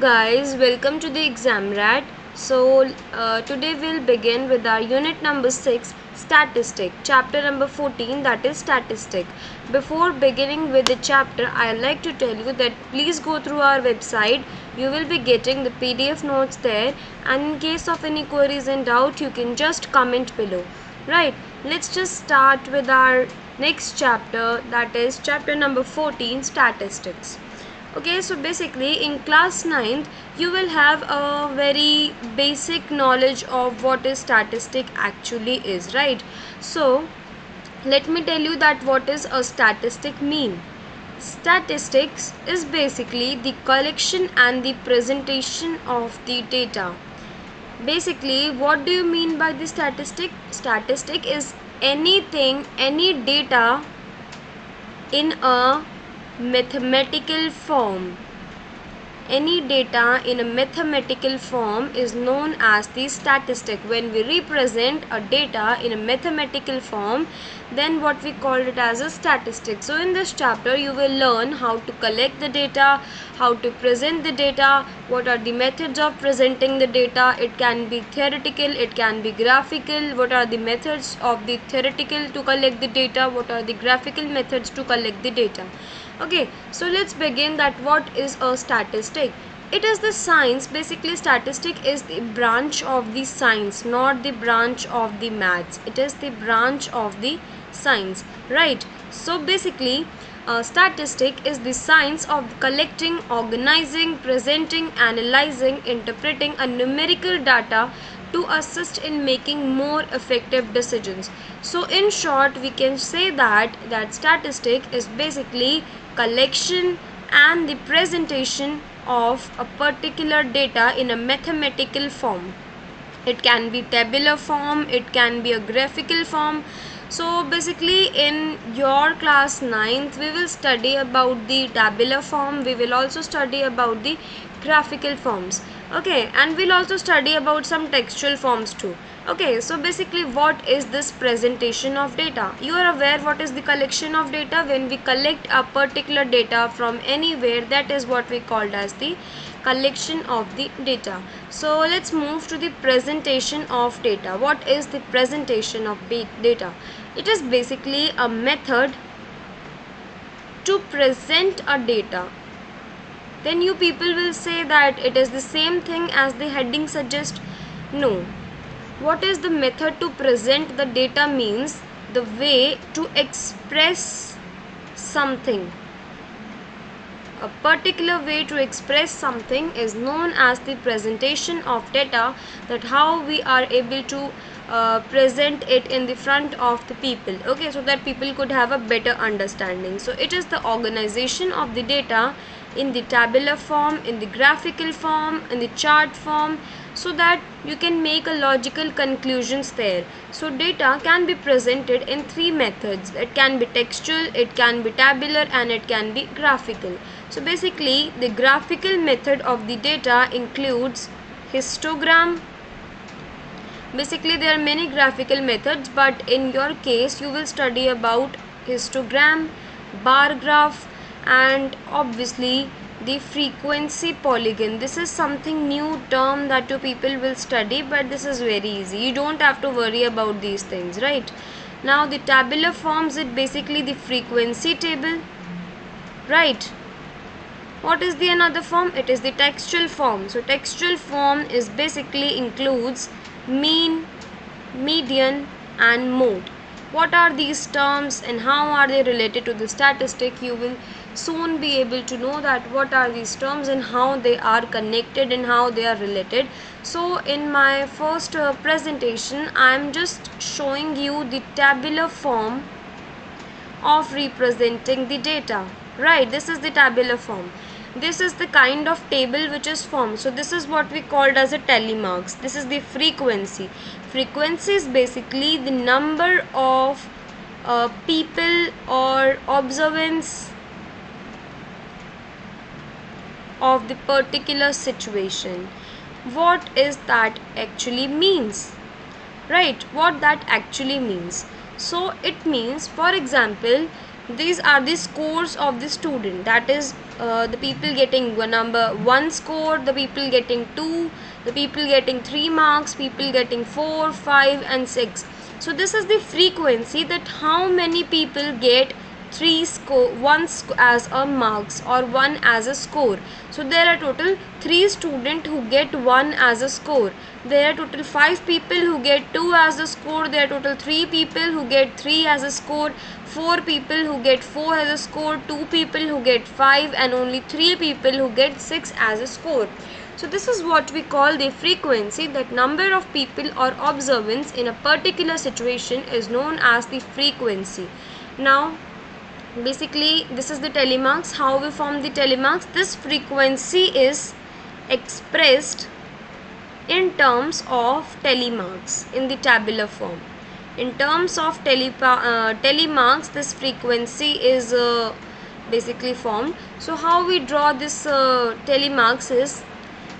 guys, welcome to the exam rat. Today we'll begin with our unit number 6, statistic, chapter number 14, that is statistic. Before beginning with the chapter, I'd like to tell you that please go through our website. You will be getting the PDF notes there, and in case of any queries and doubt, you can just comment below. Right, let's just start with our next chapter, that is chapter number 14, statistics. Okay, so basically in class 9th you will have a very basic knowledge of what is statistic actually is, right? So let me tell you that what is a statistic mean. Statistics is basically the collection and the presentation of the data. Basically, what do you mean by the statistic? Statistic is anything, any data in a mathematical form. Any data in a mathematical form is known as the statistic. When we represent a data in a mathematical form, then what we call it as a statistic. So in this chapter you will learn how to collect the data, how to present the data, what are the methods of presenting the data. It can be theoretical, it can be graphical. What are the methods of the theoretical to collect the data, what are the graphical methods to collect the data. Okay, so let's begin that what is a statistic. It is the science. Basically statistic is the branch of the science, not the branch of the maths. It is the branch of the science, right? So basically statistic is the science of collecting, organizing, presenting, analyzing, interpreting a numerical data to assist in making more effective decisions. So in short we can say that statistic is basically collection and the presentation of a particular data in a mathematical form. It can be tabular form, it can be a graphical form. So basically in your class 9th we will study about the tabular form, we will also study about the graphical forms. Okay, and we'll also study about some textual forms too. Okay, so basically what is this presentation of data? You are aware what is the collection of data. When we collect a particular data from anywhere, that is what we called as the collection of the data. So let's move to the presentation of data. What is the presentation of data? It is basically a method to present a data. Then you people will say that it is the same thing as the heading suggests. No. What is the method to present the data means the way to express something. A particular way to express something is known as the presentation of data, that how we are able to present it in the front of the people, okay, so that people could have a better understanding. So it is the organization of the data in the tabular form, in the graphical form, in the chart form, so that you can make a logical conclusions there. So data can be presented in three methods. It can be textual, it can be tabular, and it can be graphical. So basically the graphical method of the data includes histogram. Basically there are many graphical methods, but in your case you will study about histogram, bar graph, and obviously the frequency polygon. This is something new term that you people will study, but this is very easy. You don't have to worry about these things, right? Now the tabular forms, it basically the frequency table, right? What is the another form? It is the textual form. So textual form is basically includes mean, median, and mode. What are these terms and how are they related to the statistic? You will soon be able to know that what are these terms and how they are connected and how they are related. So in my first presentation I am just showing you the tabular form of representing the data, right? This is the tabular form. This is the kind of table which is formed. So this is what we called as a tally marks. This is the frequency. Frequency is basically the number of people or observance of the particular situation. What is that actually means, right? What that actually means. So it means, for example, these are the scores of the student, that is the people getting number 1 score, the people getting 2, the people getting 3 marks, people getting 4, 5 and 6. So this is the frequency, that how many people get 3 score, 1 as a marks or 1 as a score. So there are total 3 students who get 1 as a score, there are total 5 people who get 2 as a score, there are total 3 people who get 3 as a score, 4 people who get 4 as a score, 2 people who get 5 and only 3 people who get 6 as a score. So this is what we call the frequency, that number of people or observants in a particular situation is known as the frequency. Now basically this is the telemarks. How we form the telemarks? This frequency is expressed in terms of telemarks in the tabular form. In terms of telemarks, this frequency is basically formed. So how we draw this telemarks is,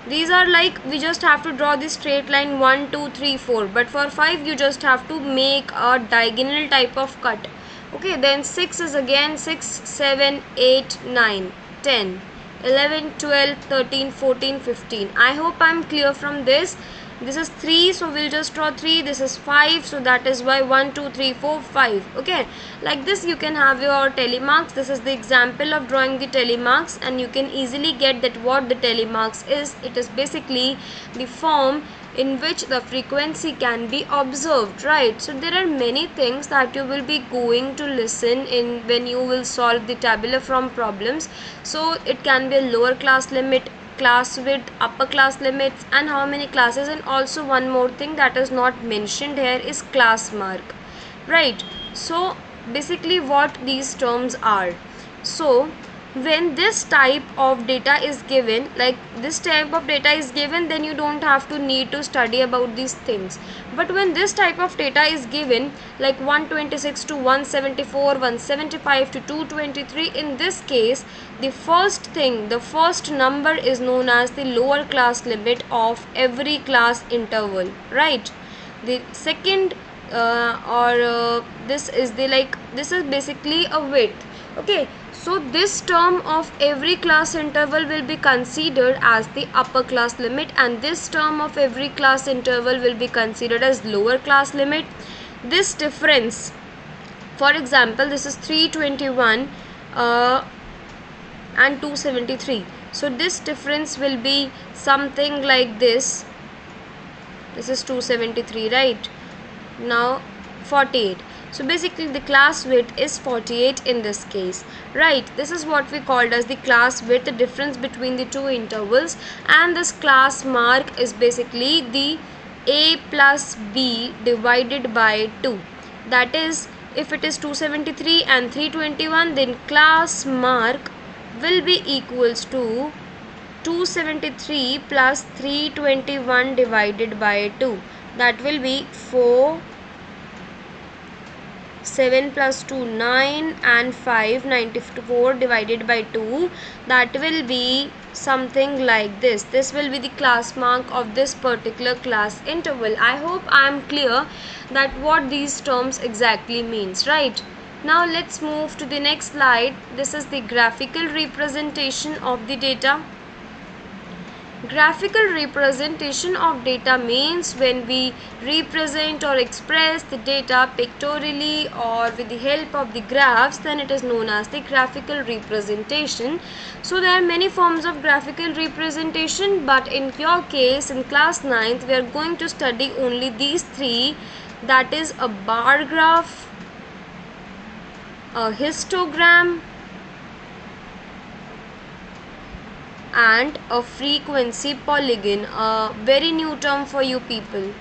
these are like, we just have to draw this straight line 1 2 3 4, but for 5 you just have to make a diagonal type of cut. Okay, then 6 is again 6 7 8 9 10 11 12 13 14 15. I hope I'm clear from this. This is 3, so we'll just draw 3. This is 5, so that is why 1 2 3 4 5. Okay, like this you can have your telemarks. This is the example of drawing the telemarks, and you can easily get that what the telemarks is. It is basically the form in which the frequency can be observed, right? So there are many things that you will be going to listen in when you will solve the tabular form problems. So it can be a lower class limit, class width, upper class limits, and how many classes. And also one more thing that is not mentioned here is class mark, right? So basically what these terms are. So when this type of data is given, like this type of data is given, then you don't have to need to study about these things. But when this type of data is given, like 126 to 174, 175 to 223, in this case the first thing, the first number is known as the lower class limit of every class interval, right? The second this is the, like, this is basically a width. Okay, so this term of every class interval will be considered as the upper class limit, and this term of every class interval will be considered as lower class limit. This difference, for example, this is 321 and 273. So this difference will be something like this. This is 273, right? Now 48. So basically the class width is 48 in this case, right? This is what we called as the class width, the difference between the two intervals. And this class mark is basically the A plus B divided by 2. That is, if it is 273 and 321, then class mark will be equals to 273 plus 321 divided by 2. That will be 4, 7 plus 2 9, and 5 94 divided by 2. That will be something like this. This will be the class mark of this particular class interval. I hope I am clear that what these terms exactly means, right? Now let's move to the next slide. This is the graphical representation of the data. Graphical representation of data means when we represent or express the data pictorially or with the help of the graphs, then it is known as the graphical representation. So there are many forms of graphical representation, but in your case in class 9th we are going to study only these three, that is a bar graph, a histogram, and a frequency polygon. A very new term for you people,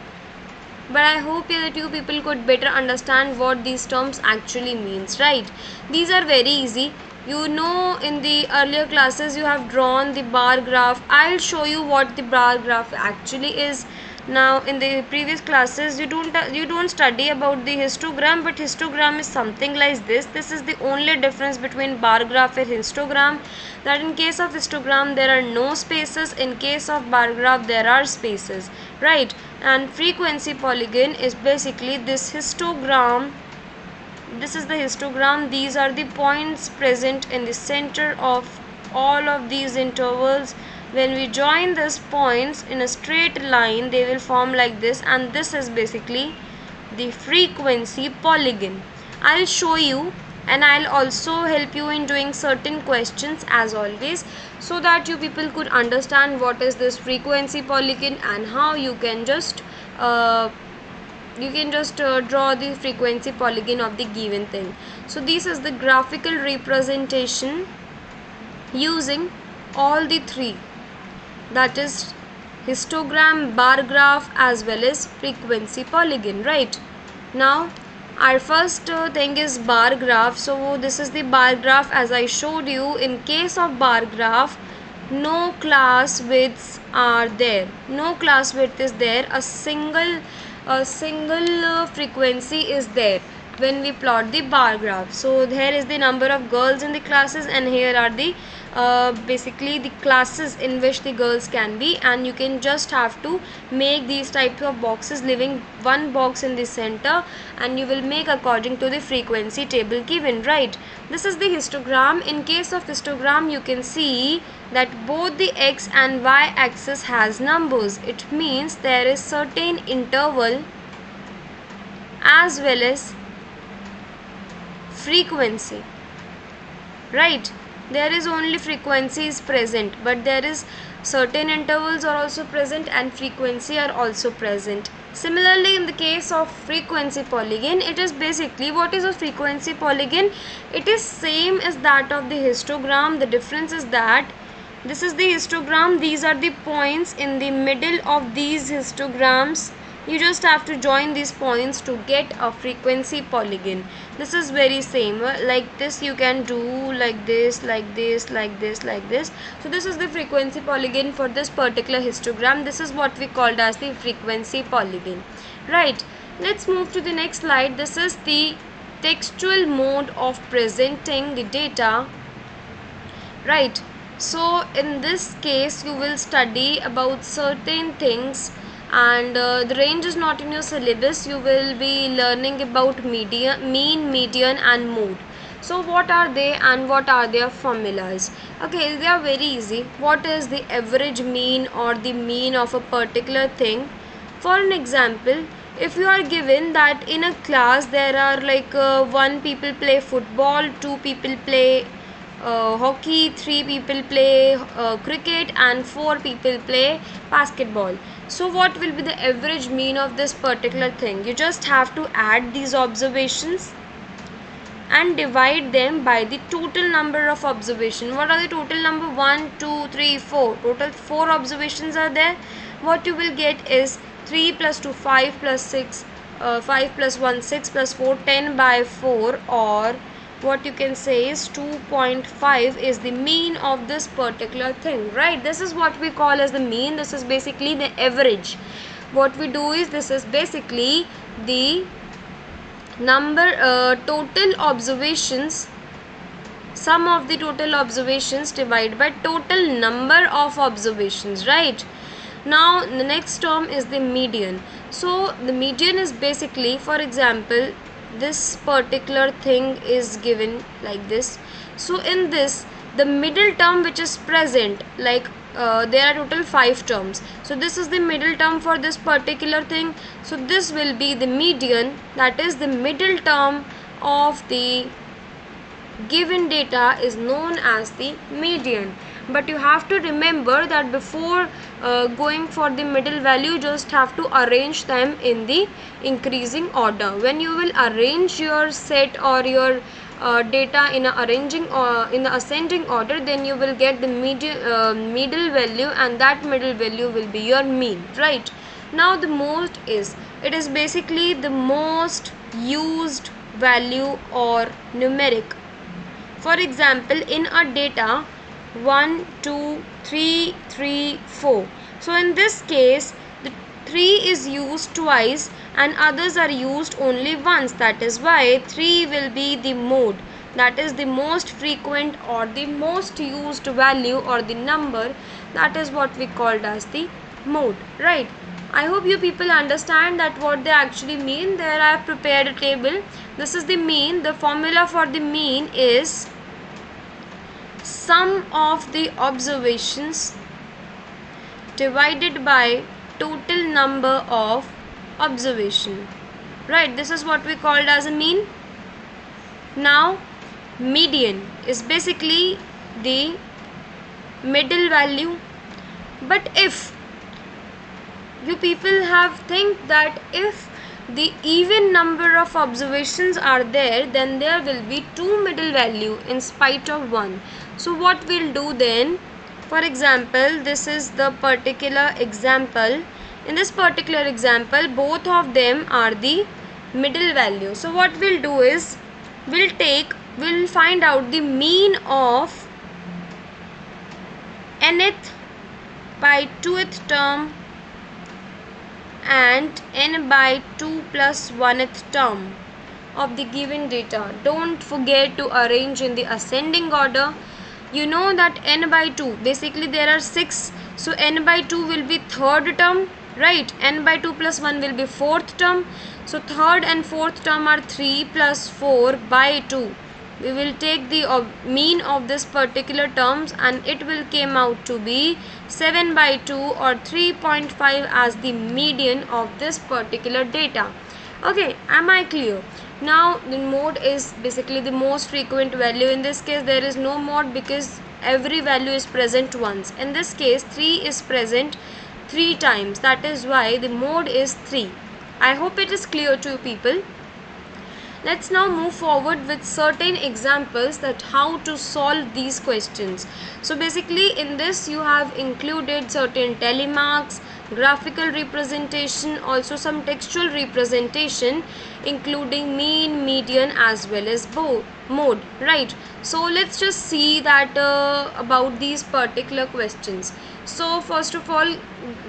but I hope that you people could better understand what these terms actually means, right? These are very easy. You know, in the earlier classes you have drawn the bar graph. I'll show you what the bar graph actually is. Now in the previous classes you don't study about the histogram, but histogram is something like this. This is the only difference between bar graph and histogram, that in case of histogram there are no spaces, in case of bar graph there are spaces, right? And frequency polygon is basically this histogram this is the histogram. These are the points present in the center of all of these intervals. When we join these points in a straight line, they will form like this, and this is basically the frequency polygon. I'll show you, and I'll also help you in doing certain questions as always, so that you people could understand what is this frequency polygon and how you can just draw the frequency polygon of the given thing. So this is the graphical representation using all the three, that is histogram, bar graph, as well as frequency polygon. Right, now our first thing is bar graph. So this is the bar graph. As I showed you, in case of bar graph, no class widths are there, no class width is there, a single frequency is there when we plot the bar graph. So here is the number of girls in the classes, and here are the basically the classes in which the girls can be, and you can just have to make these types of boxes, leaving one box in the center, and you will make according to the frequency table given. Right, this is the histogram. In case of histogram, you can see that both the x and y axis has numbers. It means there is certain interval as well as frequency. Right, there is only frequency is present, but there is certain intervals are also present and frequency are also present. Similarly, in the case of frequency polygon, it is basically, what is a frequency polygon? It is same as that of the histogram. The difference is that this is the histogram, these are the points in the middle of these histograms. You just have to join these points to get a frequency polygon. This is very same, like this you can do like this, like this, like this, like this. So this is the frequency polygon for this particular histogram. This is what we called as the frequency polygon. Right, let's move to the next slide. This is the textual mode of presenting the data. Right, so in this case you will study about certain things, and the range is not in your syllabus. You will be learning about mean, median, and mode. So what are they and what are their formulas? Okay, they are very easy. What is the average mean or the mean of a particular thing? For an example, if you are given that in a class there are like 1 people play football, 2 people play hockey, 3 people play cricket, and 4 people play basketball. So what will be the average mean of this particular thing? You just have to add these observations and divide them by the total number of observations. What are the total number? 1, 2, 3, 4. Total 4 observations are there. What you will get is 3 plus 2, 5 plus 6, 5 plus 1, 6 plus 4, 10 by 4, or what you can say is 2.5 is the mean of this particular thing. Right, this is what we call as the mean. This is basically the average. What we do is, this is basically the number total observations, sum of the total observations divided by total number of observations. Right, now the next term is the median. So the median is basically, for example, this particular thing is given like this. So in this, the middle term which is present, like there are total 5 terms. So this is the middle term for this particular thing. So this will be the median, that is the middle term of the given data is known as the median. But you have to remember that before going for the middle value, you just have to arrange them in the increasing order. When you will arrange your set or your data in the ascending order, then you will get the middle value, and that middle value will be your mean. Right, now the most is, it is basically the most used value or numeric. For example, in a data 1, 2, 3, 3, 4. So in this case, the 3 is used twice and others are used only once. That is why 3 will be the mode. That is the most frequent or the most used value or the number. That is what we called as the mode. Right. I hope you people understand that what they actually mean. There I have prepared a table. This is the mean. The formula for the mean is sum of the observations divided by total number of observation. Right, this is what we called as a mean. Now median is basically the middle value. But if you people have think that if the even number of observations are there, then there will be two middle value in spite of one. So what we'll do then, for example, this is the particular example. In this particular example, both of them are the middle value. So what we'll do is we'll find out the mean of nth by 2th term and n by 2 plus 1th term of the given data. Don't forget to arrange in the ascending order. You know that n by 2, basically there are 6, so n by 2 will be third term, right? N by 2 plus 1 will be fourth term. So third and fourth term are 3 plus 4 by 2. We will take the mean of this particular terms and it will came out to be 7 by 2 or 3.5 as the median of this particular data. Okay, am I clear? Now the mode is basically the most frequent value. In this case there is no mode because every value is present once. In this case 3 is present 3 times, that is why the mode is 3. I hope it is clear to you people. Let's now move forward with certain examples that how to solve these questions. So basically in this you have included certain telemarks, graphical representation, also some textual representation including mean, median as well as mode, right? So let's just see that about these particular questions. So first of all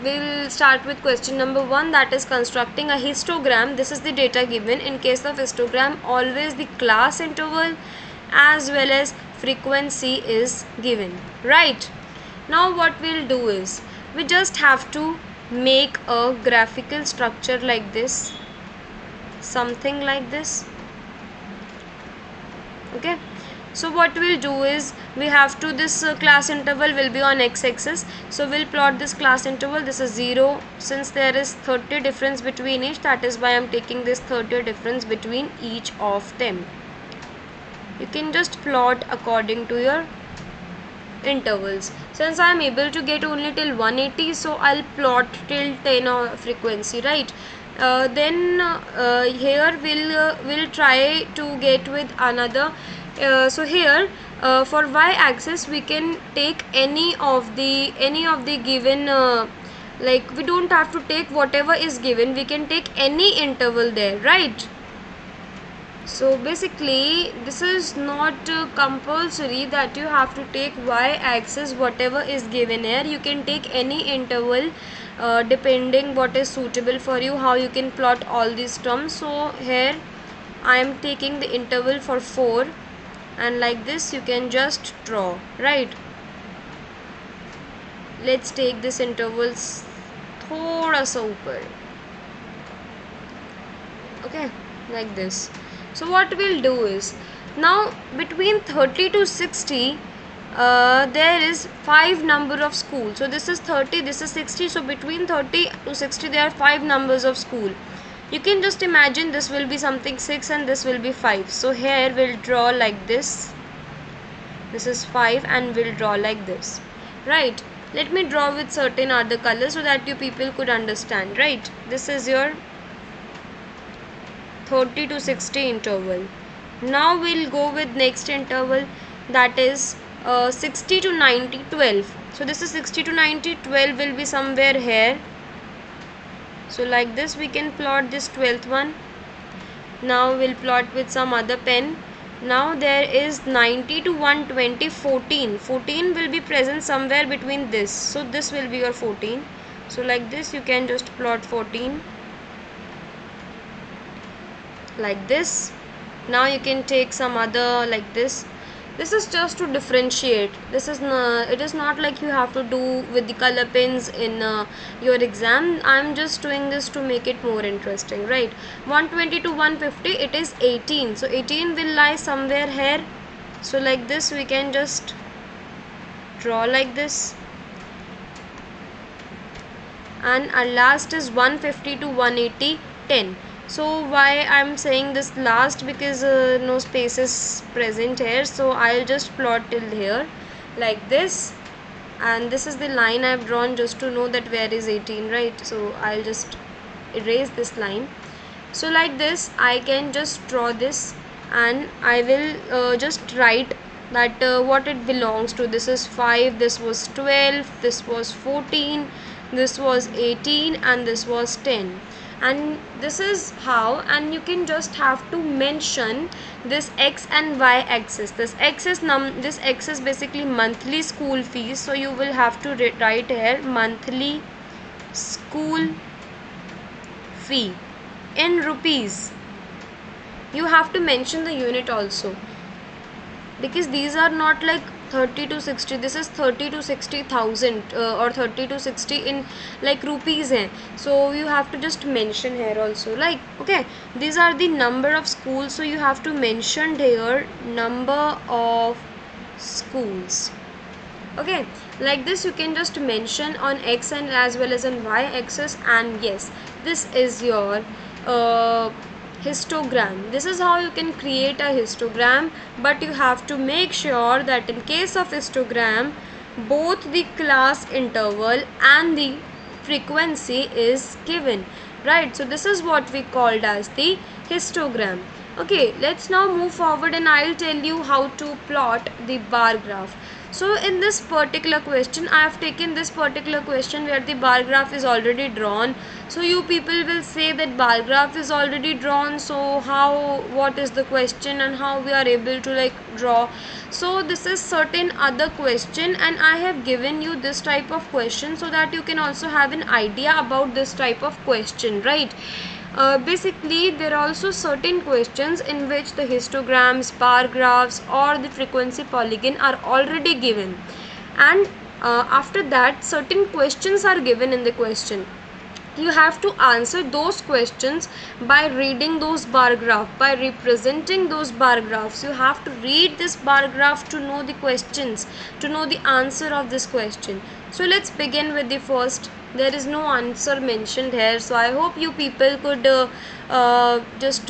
we'll start with question number 1, that is constructing a histogram. This is the data given. In case of histogram, always the class interval as well as frequency is given, right? Now what we'll do is we just have to make a graphical structure like this, something like this. Okay, so what we'll do is we have to, this class interval will be on x-axis, so we'll plot this class interval. This is 0. Since there is 30 difference between each, that is why I'm taking this 30 difference between each of them. You can just plot according to your intervals. Since I'm able to get only till 180, so I'll plot till 10 frequency, right? Then here we'll try to get with another. So here for y-axis we can take any of the given like we don't have to take whatever is given, we can take any interval there, right? So basically this is not compulsory that you have to take y-axis whatever is given here. You can take any interval depending what is suitable for you, how you can plot all these terms. So here I am taking the interval for 4 and like this you can just draw, right? Let's take this intervals thoda sa upar, okay, like this. So what we'll do is now between 30 to 60 there is 5 number of school. So this is 30, this is 60, so between 30 to 60 there are 5 numbers of school. You can just imagine this will be something 6 and this will be 5. So here we'll draw like this. This is 5 and we'll draw like this, right? Let me draw with certain other colors so that you people could understand, right? This is your 30 to 60 interval. Now we'll go with next interval, that is 60 to 90, 12. So this is 60 to 90, 12 will be somewhere here. So like this we can plot this 12th one. Now we'll plot with some other pen. Now there is 90 to 120, 14. 14 will be present somewhere between this. So this will be your 14. So like this you can just plot 14. Like this. Now you can take some other like this. This is just to differentiate. This is not, it is not like you have to do with the color pens in your exam. I'm just doing this to make it more interesting, right? 120 to 150, it is 18, so 18 will lie somewhere here. So like this we can just draw like this. And our last is 150 to 180, 10. So why I'm saying this last, because no space is present here, so I'll just plot till here like this, and this is the line I've drawn just to know that where is 18, right? So I'll just erase this line. So like this I can just draw this, and I will just write that what it belongs to. This is 5, this was 12, this was 14, this was 18, and this was 10. And this is how, and you can just have to mention this x and y axis. This x is basically monthly school fees, so you will have to write here monthly school fee in rupees. You have to mention the unit also, because these are not like 30 to 60, this is 30 to 60,000 or 30 to 60 in like rupees hai. So you have to just mention here also, like, okay, these are the number of schools, so you have to mention here number of schools. Okay, like this you can just mention on x and as well as on y axis, and yes, this is your histogram. This is how you can create a histogram, but you have to make sure that in case of histogram, both the class interval and the frequency is given, right? So this is what we called as the histogram. Okay, let's now move forward, and I'll tell you how to plot the bar graph. So in this particular question, I have taken this particular question where the bar graph is already drawn. So you people will say that bar graph is already drawn, so what is the question and how we are able to like draw. So this is certain other question, and I have given you this type of question so that you can also have an idea about this type of question, right? Basically there are also certain questions in which the histograms, bar graphs, or the frequency polygon are already given, and after that certain questions are given in the question. You have to answer those questions by reading those bar graph, by representing those bar graphs. You have to read this bar graph to know the questions, to know the answer of this question. So let's begin with the first. There is no answer mentioned here, so I hope you people could just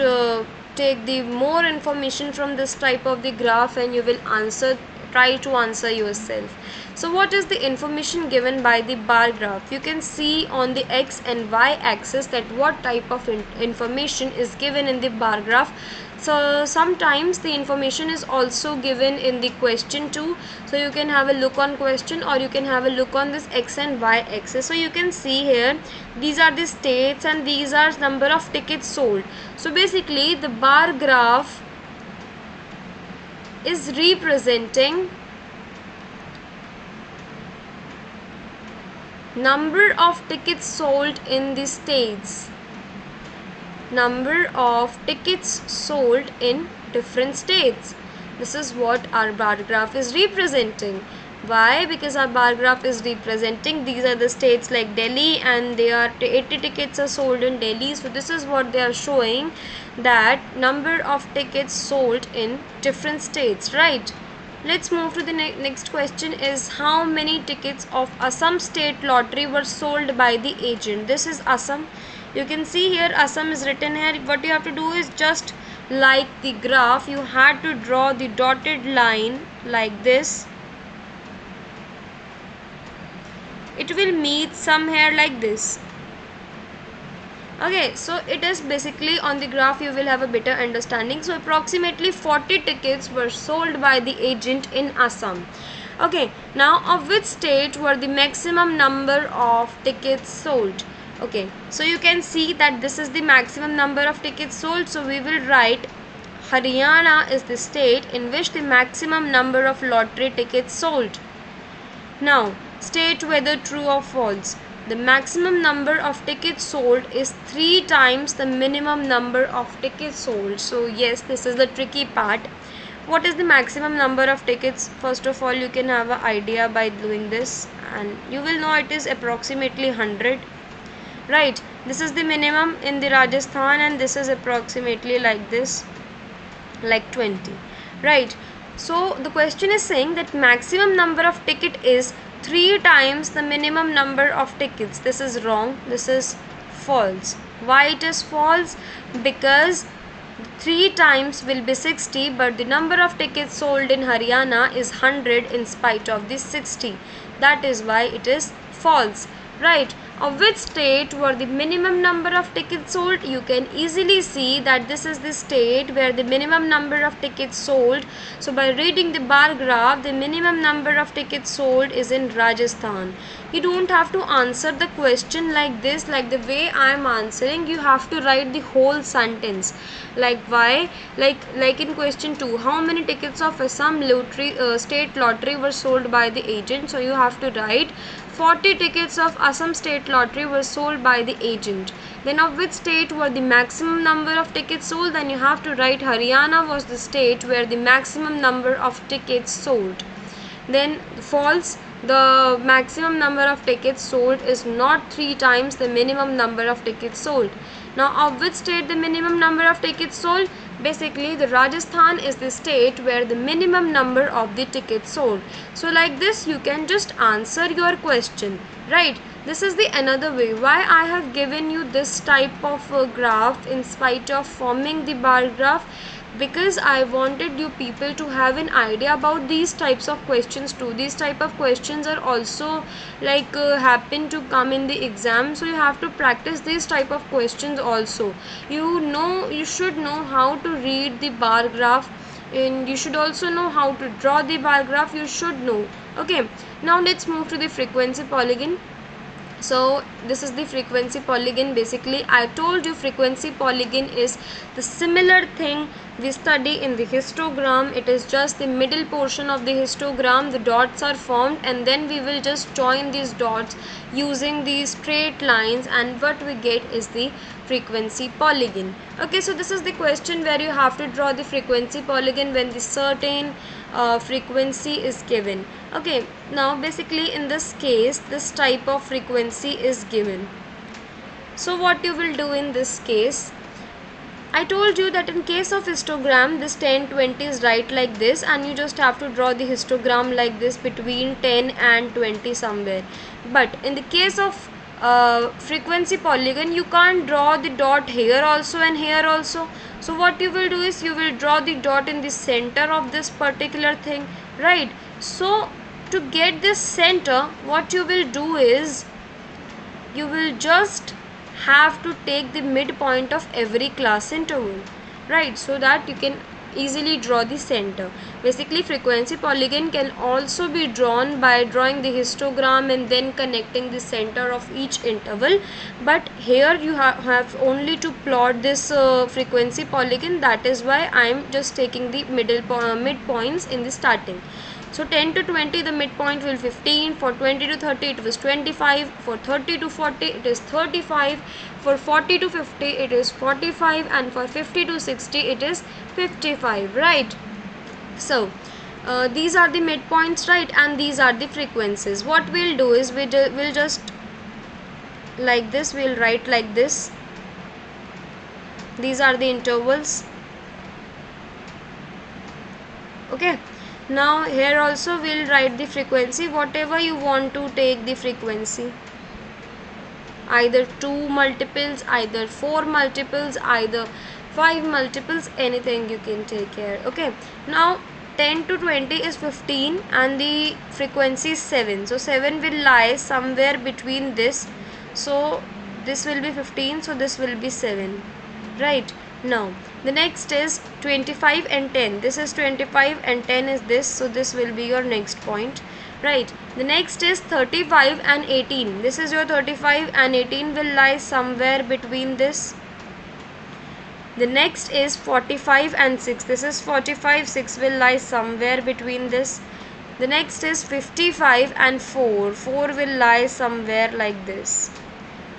take the more information from this type of the graph, and you will try to answer yourself. So what is the information given by the bar graph? You can see on the x and y axis that what type of information is given in the bar graph. So sometimes the information is also given in the question too, so you can have a look on question, or you can have a look on this x and y axis. So you can see here, these are the states and these are number of tickets sold. So basically the bar graph is representing number of tickets sold in the states, number of tickets sold in different states. This is what our bar graph is representing. Why? Because our bar graph is representing, these are the states like Delhi, and they are 80 tickets are sold in Delhi. So this is what they are showing, that number of tickets sold in different states, right? Let's move to the next question is, how many tickets of Assam state lottery were sold by the agent? This is Assam. You can see here Assam is written here. What you have to do is, just like the graph, you had to draw the dotted line like this. It will meet somewhere like this. Okay, so it is basically on the graph you will have a better understanding. So approximately 40 tickets were sold by the agent in Assam. Okay, now of which state were the maximum number of tickets sold? Okay, so you can see that this is the maximum number of tickets sold, so we will write Haryana is the state in which the maximum number of lottery tickets sold. Now state whether true or false. The maximum number of tickets sold is 3 times the minimum number of tickets sold. So yes, this is the tricky part. What is the maximum number of tickets? First of all, you can have an idea by doing this, and you will know it is approximately 100. Right, this is the minimum in the Rajasthan, and this is approximately like this, like 20. Right, so the question is saying that maximum number of ticket is 3 times the minimum number of tickets. This is wrong, this is false. Why it is false? Because 3 times will be 60, but the number of tickets sold in Haryana is 100 in spite of this 60. That is why it is false. Right, of which state were the minimum number of tickets sold? You can easily see that this is the state where the minimum number of tickets sold. So by reading the bar graph, the minimum number of tickets sold is in Rajasthan. You don't have to answer the question like this, like the way I am answering. You have to write the whole sentence. Like why? Like in question 2, how many tickets of Assam lottery, state lottery were sold by the agent? So you have to write 40 tickets of Assam state lottery were sold by the agent. Then of which state were the maximum number of tickets sold? Then you have to write Haryana was the state where the maximum number of tickets sold. Then false, the maximum number of tickets sold is not 3 times the minimum number of tickets sold. Now of which state the minimum number of tickets sold? Basically the Rajasthan is the state where the minimum number of the tickets sold. So like this you can just answer your question. Right, this is the another way why I have given you this type of graph in spite of forming the bar graph, because I wanted you people to have an idea about these types of questions too. These type of questions are also like happen to come in the exam, so you have to practice these type of questions also. You should know how to read the bar graph, and you should also know how to draw the bar graph. You should know. Okay, now let's move to the frequency polygon. So this is the frequency polygon. Basically I told you frequency polygon is the similar thing we study in the histogram. It is just the middle portion of the histogram. The dots are formed and then we will just join these dots using these straight lines, and what we get is the frequency polygon. Okay, so this is the question where you have to draw the frequency polygon when the certain frequency is given. Okay, now basically in this case this type of frequency is given. So what you will do in this case, I told you that in case of histogram this 10 20 is right like this, and you just have to draw the histogram like this between 10 and 20 somewhere. But in the case of frequency polygon you can't draw the dot here also and here also. So what you will do is you will draw the dot in the center of this particular thing, right? So to get this center, what you will do is you will just have to take the midpoint of every class interval, right? So that you can easily draw the center. Basically frequency polygon can also be drawn by drawing the histogram and then connecting the center of each interval, but here you have only to plot this frequency polygon. That is why I am just taking the midpoints in the starting. So 10 to 20 the midpoint will 15, for 20 to 30 it was 25, for 30 to 40 it is 35, for 40 to 50 it is 45, and for 50 to 60 it is 55, right? So these are the midpoints, right, and these are the frequencies. What we'll do is we'll just like this, we'll write like this. These are the intervals. Okay, now here also we'll write the frequency, whatever you want to take the frequency, either 2 multiples, either 4 multiples, either 5 multiples, anything you can take here. Okay, now 10 to 20 is 15 and the frequency is 7, so 7 will lie somewhere between this. So this will be 15, so this will be 7, right? Now the next is 25 and 10. This is 25 and 10 is this, so this will be your next point, right? The next is 35 and 18. This is your 35 and 18 will lie somewhere between this. The next is 45 and 6. This is 45, 6 will lie somewhere between this. The next is 55 and 4. 4 will lie somewhere like this,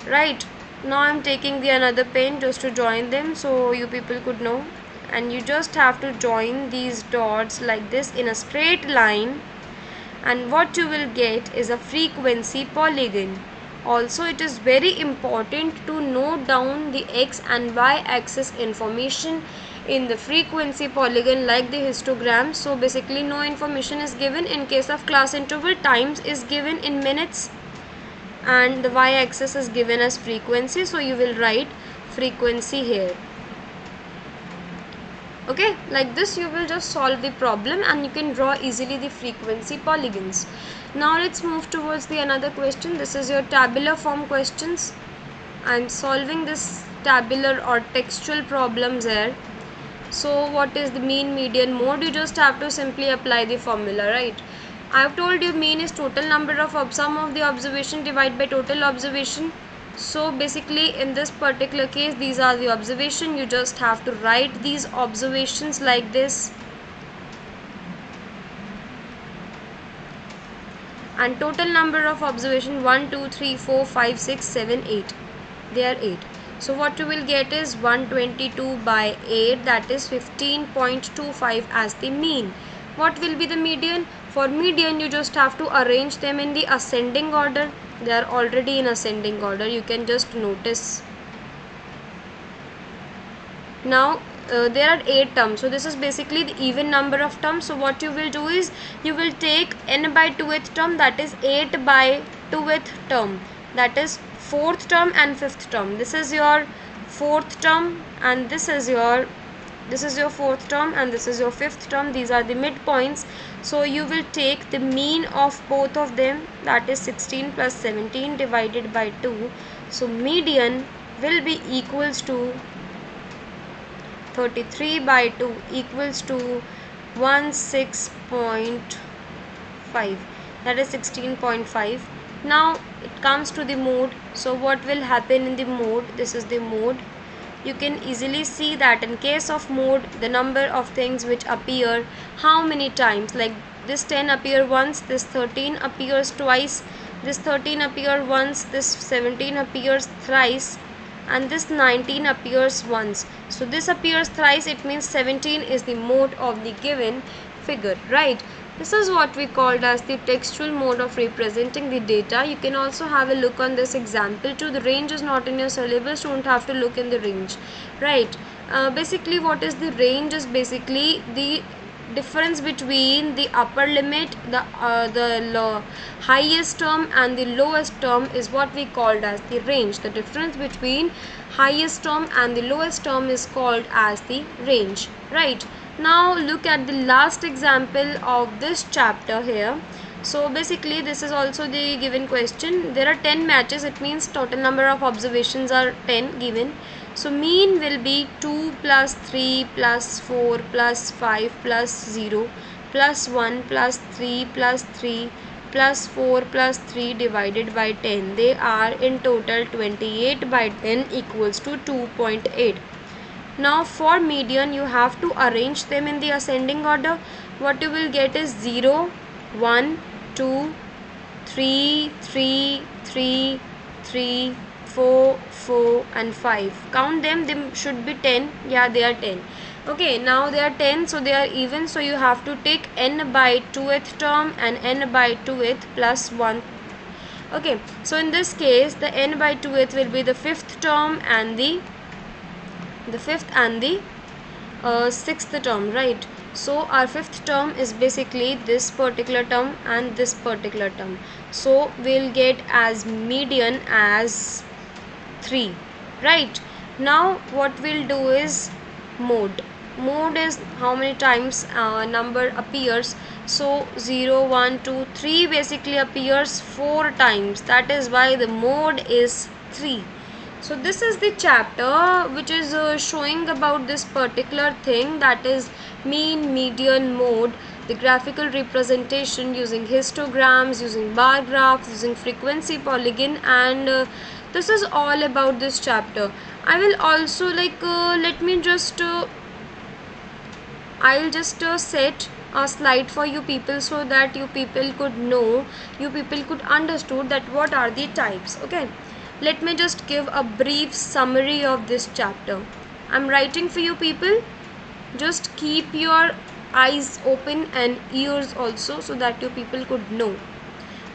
right? Now I am taking the another pen just to join them so you people could know. and you just have to join these dots like this in a straight line, and what you will get is a frequency polygon. Also, it is very important to note down the x and y axis information in the frequency polygon like the histogram. So basically no information is given. In case of class interval, times is given in minutes and the y axis is given as frequency, so you will write frequency here. Okay, like this you will just solve the problem and you can draw easily the frequency polygons. Now let's move towards the another question. This is your tabular form questions. I'm solving this tabular or textual problems here. So what is the mean, median, mode? You just have to simply apply the formula, right? I've told you mean is total number of sum of the observation divided by total observation. So basically in this particular case, these are the observation. You just have to write these observations like this. And total number of observation 1, 2, 3, 4, 5, 6, 7, 8. They are 8. So what you will get is 122 by 8, that is 15.25 as the mean. What will be the median? For median you just have to arrange them in the ascending order. They are already in ascending order, you can just notice. Now there are 8 terms, so this is basically the even number of terms. So what you will do is you will take n by 2th term, that is 8 by 2th term, that is 4th term and 5th term. This is your 4th term and this is your 4th term and this is your 5th term. These are the midpoints. So you will take the mean of both of them, that is 16 plus 17 divided by 2. So median will be equals to 33 by 2 equals to 16.5, that is 16.5. Now it comes to the mode. So what will happen in the mode? This is the mode. You can easily see that in case of mode, the number of things which appear how many times, like this 10 appear once, this 13 appears twice, this 13 appear once, this 17 appears thrice, and this 19 appears once. So this appears thrice, it means 17 is the mode of the given figure, right? This is what we called as the textual mode of representing the data. You can also have a look on this example too. The range is not in your syllabus, don't have to look in the range, right? Basically what is the range is basically the difference between the upper limit, the highest term and the lowest term is what we called as the range. The difference between highest term and the lowest term is called as the range, right? Now look at the last example of this chapter here. So basically this is also the given question. There are 10 matches, it means total number of observations are 10 given. So mean will be 2 plus 3 plus 4 plus 5 plus 0 plus 1 plus 3 plus 3 plus 4 plus 3 divided by 10. They are in total 28 by 10 equals to 2.8. Now for median you have to arrange them in the ascending order. What you will get is 0, 1, 2, 3, 3, 3, 3, 4, 4 and 5. Count them, they should be 10. Yeah, they are 10. Okay, now they are 10, so they are even. So you have to take n by 2th term and n by 2th plus 1. Okay, so in this case the n by 2th will be the 5th term and the 5th and the 6th term, right? So our 5th term is basically this particular term and this particular term. So we'll get as median as 3, right? Now what we'll do is mode. Mode is how many times number appears. So 0, 1, 2, 3 basically appears 4 times. That is why the mode is 3. So this is the chapter which is showing about this particular thing, that is mean, median, mode, the graphical representation using histograms, using bar graphs, using frequency polygon, and this is all about this chapter. I will also I'll just set a slide for you people so that you people could know, you people could understood that what are the types. Okay, let me just give a brief summary of this chapter. I'm writing for you people. Just keep your eyes open and ears also, so that your people could know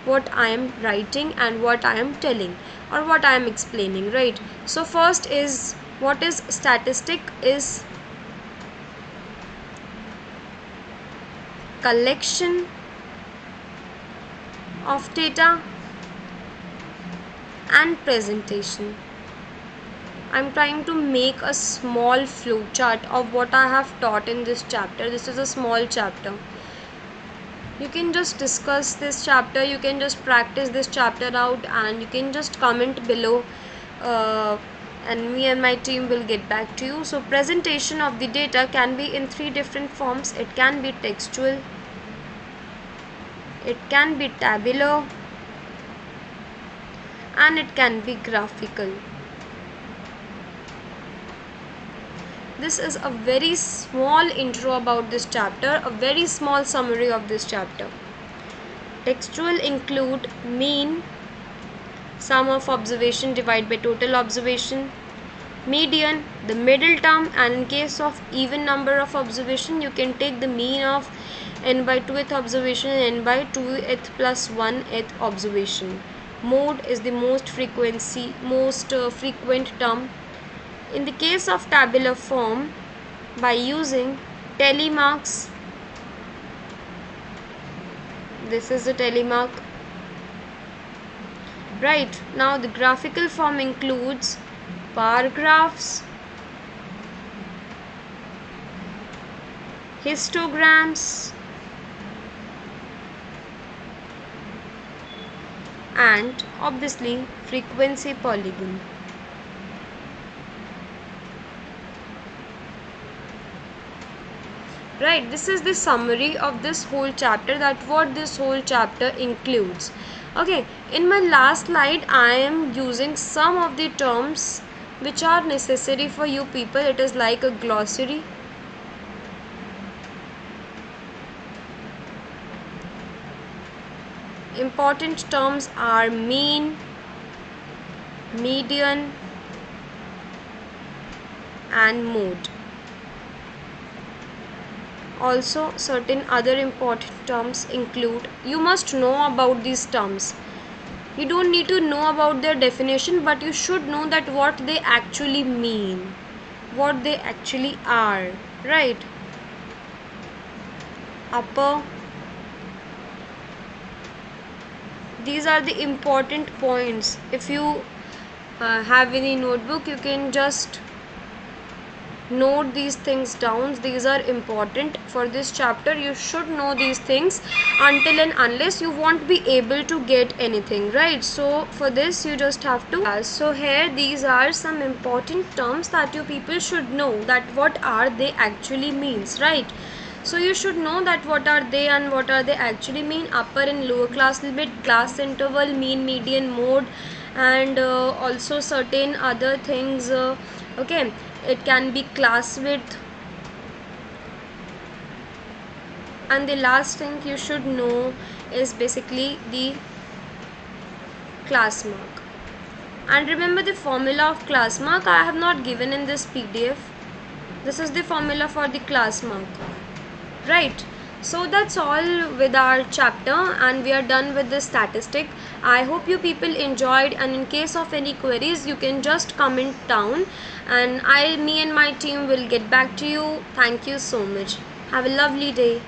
what I am writing and what I am telling or what I am explaining, right? So first is, what is statistic? Is collection of data and presentation. I'm trying to make a small flow chart of what I have taught in this chapter. This is a small chapter. You can just discuss this chapter, you can just practice this chapter out, and you can just comment below, and me and my team will get back to you. So presentation of the data can be in 3 different forms. It can be textual, it can be tabular, and it can be graphical. This is a very small intro about this chapter, a very small summary of this chapter. Textual include mean, sum of observation divided by total observation, median, the middle term, and in case of even number of observation, you can take the mean of n by 2th observation and n by 2th plus 1th observation. Mode is the most frequent term. In the case of tabular form, by using telemarks, this is the telemark. Right, now the graphical form includes bar graphs, histograms, and obviously frequency polygon. Right, this is the summary of this whole chapter, that what this whole chapter includes. Okay, in my last slide I am using some of the terms which are necessary for you people. It is like a glossary. Important terms are mean, median, and mode. Also, certain other important terms include, you must know about these terms. You don't need to know about their definition, but you should know that what they actually mean, what they actually are, right? Upper. These are the important points. If you have any notebook, you can just note these things down. These are important for this chapter. You should know these things, until and unless you won't be able to get anything, right? So for this you just have to so here these are some important terms that you people should know, that what are they actually means, right? So you should know that what are they and what are they actually mean. Upper and lower class limit, class interval, mean, median, mode, and also certain other things. Okay, it can be class width, and the last thing you should know is basically the class mark. And remember the formula of class mark I have not given in this PDF. This is the formula for the class mark, right? So that's all with our chapter, and we are done with the statistic. I hope you people enjoyed, and in case of any queries you can just comment down, and me and my team will get back to you. Thank you so much. Have a lovely day.